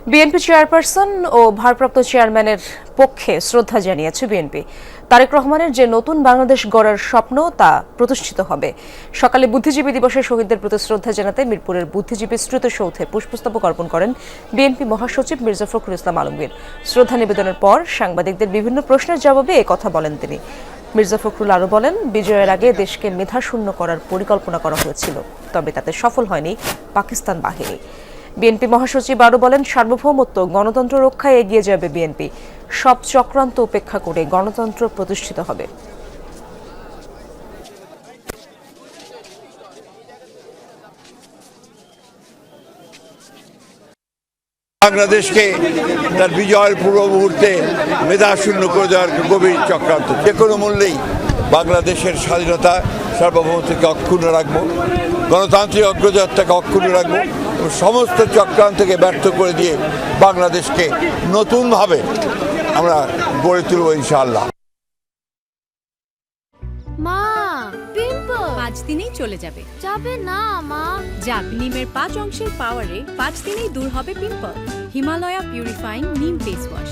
BNP chairperson ও ভারপ্রাপ্ত চেয়ারম্যানের পক্ষে শ্রদ্ধা জানিয়েছে বিএনপি। তারেক রহমানের যে নতুন বাংলাদেশ গড়ার স্বপ্ন তা প্রতিষ্ঠিত হবে। সকালে বুদ্ধিজীবী দিবসে শহীদদের প্রতি শ্রদ্ধা জানাতে মিরপুরের বুদ্ধিজীবী স্মৃতিসৌধে পুষ্পস্তবক অর্পণ করেন বিএনপি মহাসচিব মির্জা ফখরুল ইসলাম আলমগীর। শ্রদ্ধা নিবেদনের পর সাংবাদিকদের বিভিন্ন প্রশ্নের জবাবে একথা বলেন তিনি। মির্জা ফখরুল আরও বলেন, বিজয়ের আগে দেশকে মেধাশূন্য করার পরিকল্পনা করা হয়েছিল, তবে তাতে সফল হয়নি পাকিস্তান বাহিনী। বিএনপি মহাসচিব আরও বলেন, সার্বভৌমত্ব গণতন্ত্র রক্ষায় এগিয়ে যাবে বিএনপি। সব চক্রান্ত উপেক্ষা করে গণতন্ত্র প্রতিষ্ঠিত হবে। বাংলাদেশকে তার বিজয়ের পূর্ব মুহূর্তে মেধাশূন্য করে দেওয়ার গভীর চক্রান্ত। যে কোনো মূল্যেই বাংলাদেশের স্বাধীনতা সার্বভৌমত্বকে অক্ষুণ্ণ রাখব, গণতান্ত্রিক অগ্রযাত্রাকে অক্ষুণ্ণ রাখব এবং সমস্ত চক্রান্তকে ব্যর্থ করে দিয়ে বাংলাদেশকে নতুনভাবে আমরা গড়ে তুলব ইনশাআল্লাহ। মা, পিম্পল 5 দিনেই চলে যাবে। যাবে না মা। যাক, নিমের 5 অংশের পাওয়ারে 5 দিনেই দূর হবে পিম্পল। হিমালয়া পিউরিফাইং নিম ফেস ওয়াশ।